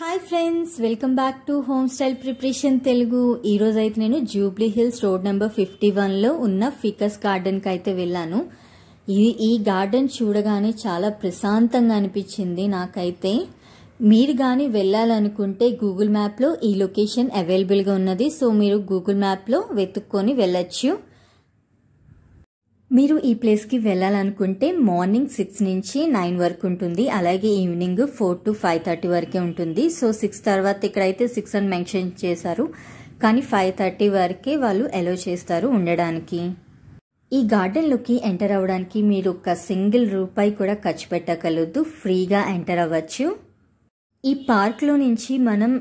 Hi friends, welcome back to home style preparation Telugu. ఈ రోజు అయితే నేను జూబ్లీ హిల్స్ రోడ్ నెంబర్ 51 లో ఉన్న ఫికస్ గార్డెన్ కి అయితే వెళ్ళాను. ఈ గార్డెన్ చూడగానే చాలా ప్రశాంతంగా అనిపించింది నాకైతే. మీరు గాని వెళ్ళాలనుకుంటే గూగుల్ మ్యాప్ లో ఈ లొకేషన్ అవైలబుల్ గా ఉన్నది. సో మీరు గూగుల్ మ్యాప్ లో వెతుక్కొని వెళ్ళొచ్చు. మీరు ఈ ప్లేస్ కి వెళ్ళాలనుకుంటే మార్నింగ్ 6 నుంచి 9 వరకు ఉంటుంది. అలాగే ఈవినింగ్ 4 to 5:30 వరకే ఉంటుంది. సో 6 తర్వాత ఇక్కడైతే 6 అని మెన్షన్ చేశారు, కానీ 5:30 వరకే వాళ్ళు అలో చేస్తారు ఉండడానికి. ఈ గార్డెన్ లోకి ఎంటర్ అవ్వడానికి మీరు ఒక సింగిల్ రూపాయి కూడా ఖర్చు పెట్టగలదు, ఫ్రీగా ఎంటర్ అవ్వచ్చు. ఈ పార్క్ లో నుంచి మనం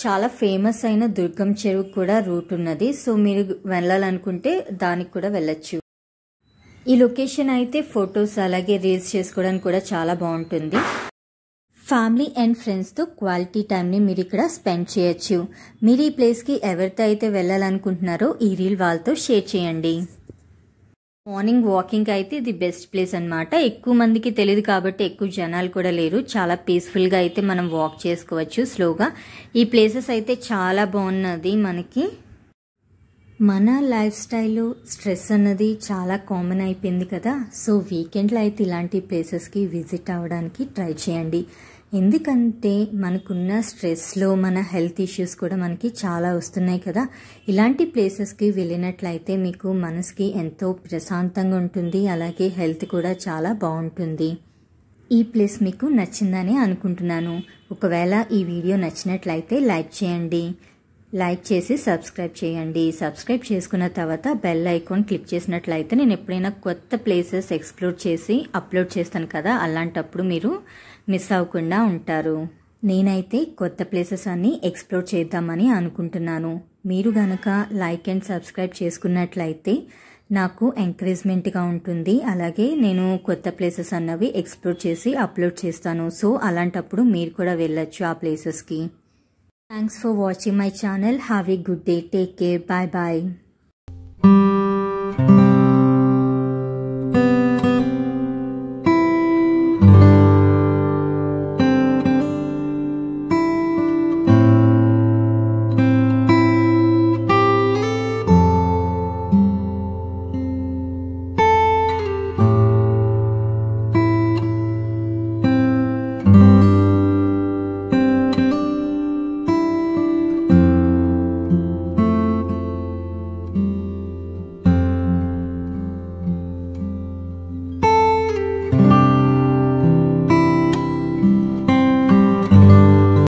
చాలా ఫేమస్ అయిన దుర్గం చెరువు కూడా రూట్ ఉన్నది. సో మీరు వెళ్ళాలనుకుంటే దానికి కూడా వెళ్ళొచ్చు. ఈ లొకేషన్ అయితే ఫొటోస్ అలాగే రీల్స్ చేసుకోవడానికి కూడా చాలా బాగుంటుంది. ఫ్యామిలీ అండ్ ఫ్రెండ్స్తో క్వాలిటీ టైంని మీరు ఇక్కడ స్పెండ్ చేయొచ్చు. మీరు ఈ ప్లేస్కి ఎవరితో అయితే వెళ్ళాలనుకుంటున్నారో ఈ రీల్ వాళ్ళతో షేర్ చేయండి. మార్నింగ్ వాకింగ్ అయితే ఇది బెస్ట్ ప్లేస్ అన్నమాట. ఎక్కువ మందికి తెలియదు కాబట్టి ఎక్కువ జనాలు కూడా లేరు. చాలా పీస్ఫుల్గా అయితే మనం వాక్ చేసుకోవచ్చు స్లోగా. ఈ ప్లేసెస్ అయితే చాలా బాగున్నది. మన లైఫ్ స్టైల్లో స్ట్రెస్ అన్నది చాలా కామన్ అయిపోయింది కదా. సో వీకెండ్లో అయితే ఇలాంటి ప్లేసెస్కి విజిట్ అవ్వడానికి ట్రై చేయండి. ఎందుకంటే మనకున్న స్ట్రెస్లో మన హెల్త్ ఇష్యూస్ కూడా మనకి చాలా వస్తున్నాయి కదా. ఇలాంటి ప్లేసెస్కి వెళ్ళినట్లయితే మీకు మనసుకి ఎంతో ప్రశాంతంగా ఉంటుంది, అలాగే హెల్త్ కూడా చాలా బాగుంటుంది. ఈ ప్లేస్ మీకు నచ్చిందని అనుకుంటున్నాను. ఒకవేళ ఈ వీడియో నచ్చినట్లయితే లైక్ చేయండి, లైక్ చేసి సబ్స్క్రైబ్ చేయండి. సబ్స్క్రైబ్ చేసుకున్న తర్వాత బెల్ ఐకాన్ క్లిక్ చేసినట్లయితే నేను ఎప్పుడైనా కొత్త ప్లేసెస్ ఎక్స్ప్లోర్ చేసి అప్లోడ్ చేస్తాను కదా, అలాంటప్పుడు మీరు మిస్ అవ్వకుండా ఉంటారు. నేనైతే కొత్త ప్లేసెస్ అన్ని ఎక్స్ప్లోర్ చేద్దామని అనుకుంటున్నాను. మీరు గనక లైక్ అండ్ సబ్స్క్రైబ్ చేసుకున్నట్లయితే నాకు ఎంకరేజ్మెంట్గా ఉంటుంది. అలాగే నేను కొత్త ప్లేసెస్ అన్నవి ఎక్స్ప్లోర్ చేసి అప్లోడ్ చేస్తాను. సో అలాంటప్పుడు మీరు కూడా వెళ్ళొచ్చు ఆ ప్లేసెస్కి. Thanks for watching my channel. Have a good day. Take care. Bye bye.